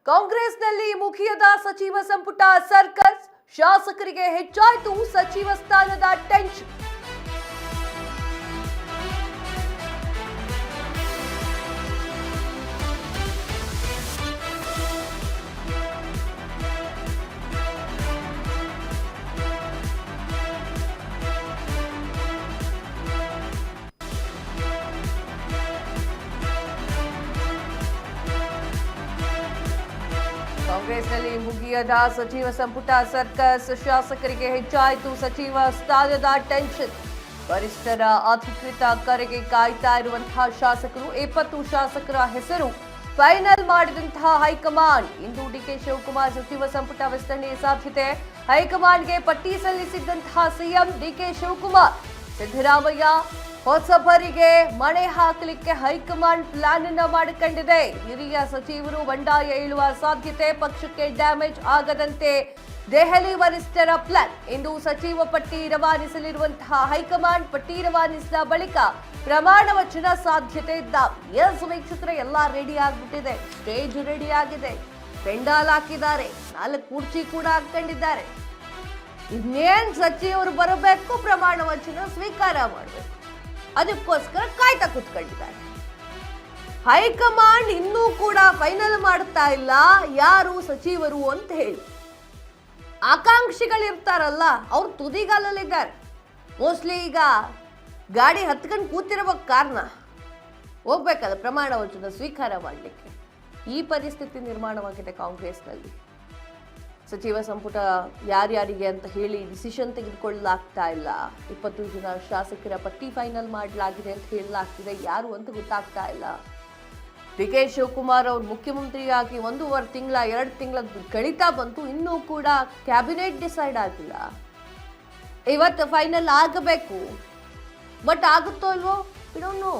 ಕಾಂಗ್ರೆಸ್ನಲ್ಲಿ ಮುಖಿಯದ ಸಚಿವ ಸಂಪುಟ ಸರ್ಕಸ್, ಶಾಸಕರಿಗೆ ಹೆಚ್ಚಾಯಿತು ಸಚಿವ ಸ್ಥಾನದ ಟೆನ್ಷನ್. ಕಾಂಗ್ರೆಸ್ನಲ್ಲಿ ಮುಗಿಯದ ಸಚಿವ ಸಂಪುಟ ಸರ್ಕಸ್, ಶಾಸಕರಿಗೆ ಹೆಚ್ಚಾಯಿತು ಸಚಿವ ಸ್ಥಾನದ ಟೆನ್ಷನ್. ವರಿಷ್ಠರ ಅಧಿಕೃತ ಕರೆಗೆ ಕಾಯ್ತಾ ಇರುವಂತಹ ಶಾಸಕರು, 20 ಶಾಸಕರ ಹೆಸರು ಫೈನಲ್ ಮಾಡಿದಂತಹ ಹೈಕಮಾಂಡ್. ಇಂದು ಡಿಕೆ ಶಿವಕುಮಾರ್ ಸಚಿವ ಸಂಪುಟ ವಿಸ್ತರಣೆ ಸಾಧ್ಯತೆ. ಹೈಕಮಾಂಡ್ಗೆ ಪಟ್ಟಿ ಸಲ್ಲಿಸಿದ್ದಂತಹ ಸಿಎಂ ಡಿಕೆ ಶಿವಕುಮಾರ್, ಸಿದ್ದರಾಮಯ್ಯ ಹೊಸಬರಿಗೆ ಮಣೆ ಹಾಕಲಿಕ್ಕೆ ಹೈಕಮಾಂಡ್ ಪ್ಲಾನ್ ಅನ್ನ ಮಾಡಿಕೊಂಡಿದೆ. ಹಿರಿಯ ಸಚಿವರು ಬಂಡಾಯ ಏಳುವ ಸಾಧ್ಯತೆ, ಪಕ್ಷಕ್ಕೆ ಡ್ಯಾಮೇಜ್ ಆಗದಂತೆ ದೆಹಲಿ ವರಿಷ್ಠರ ಪ್ಲಾನ್. ಇಂದು ಸಚಿವ ಪಟ್ಟಿ ರವಾನಿಸಲಿರುವಂತಹ ಹೈಕಮಾಂಡ್, ಪಟ್ಟಿ ರವಾನಿಸಿದ ಬಳಿಕ ಪ್ರಮಾಣ ವಚನ ಸಾಧ್ಯತೆ ಇದ್ದಾವೆ. ಎಸ್ ವೀಕ್ಷಕರೇ, ಎಲ್ಲ ರೆಡಿ ಆಗ್ಬಿಟ್ಟಿದೆ, ಸ್ಟೇಜ್ ರೆಡಿ ಆಗಿದೆ, ಪೆಂಡಾಲ್ ಹಾಕಿದ್ದಾರೆ, 4 ಕುರ್ಚಿ ಕೂಡ ಹಾಕೊಂಡಿದ್ದಾರೆ. ಇನ್ನೇನ್ ಸಚಿವರು ಬರಬೇಕು, ಪ್ರಮಾಣ ವಚನ ಸ್ವೀಕಾರ ಮಾಡಬೇಕು, ಅದಕ್ಕೋಸ್ಕರ ಕಾಯ್ತಾ ಕೂತ್ಕೊಂಡಿದ್ದಾರೆ. ಹೈಕಮಾಂಡ್ ಇನ್ನೂ ಕೂಡ ಫೈನಲ್ ಮಾಡ್ತಾ ಇಲ್ಲ ಯಾರು ಸಚಿವರು ಅಂತ ಹೇಳಿ. ಆಕಾಂಕ್ಷಿಗಳಿರ್ತಾರಲ್ಲ, ಅವ್ರು ತುದಿಗಾಲಲ್ಲಿದ್ದಾರೆ. ಮೋಸ್ಟ್ಲಿ ಈಗ ಗಾಡಿ ಹತ್ಕೊಂಡು ಕೂತಿರುವ ಕಾರಣ ಹೋಗ್ಬೇಕಲ್ಲ ಪ್ರಮಾಣ ವಚನ ಸ್ವೀಕಾರ ಮಾಡಲಿಕ್ಕೆ. ಈ ಪರಿಸ್ಥಿತಿ ನಿರ್ಮಾಣವಾಗಿದೆ ಕಾಂಗ್ರೆಸ್ನಲ್ಲಿ. ಸಚಿವ ಸಂಪುಟ ಯಾರ್ಯಾರಿಗೆ ಅಂತ ಹೇಳಿ ಡಿಸಿಷನ್ ತೆಗೆದುಕೊಳ್ಳಲಾಗ್ತಾ ಇಲ್ಲ. 20 ಜನ ಶಾಸಕರ ಪಟ್ಟಿ ಫೈನಲ್ ಮಾಡಲಾಗಿದೆ ಅಂತ ಹೇಳಲಾಗ್ತಿದೆ, ಯಾರು ಅಂತ ಗೊತ್ತಾಗ್ತಾ ಇಲ್ಲ. ಡಿಕೆ ಶಿವಕುಮಾರ್ ಅವರು ಮುಖ್ಯಮಂತ್ರಿಯಾಗಿ 1.5 ತಿಂಗಳ 2 ತಿಂಗಳ ಕಳೀತಾ ಬಂತು, ಇನ್ನೂ ಕೂಡ ಕ್ಯಾಬಿನೆಟ್ ಡಿಸೈಡ್ ಆಗಿಲ್ಲ. ಇವತ್ತು ಫೈನಲ್ ಆಗಬೇಕು, ಬಟ್ ಆಗುತ್ತೋ ಅಲ್ವೋ, ವಿ ಡೋಂಟ್ ನೋ.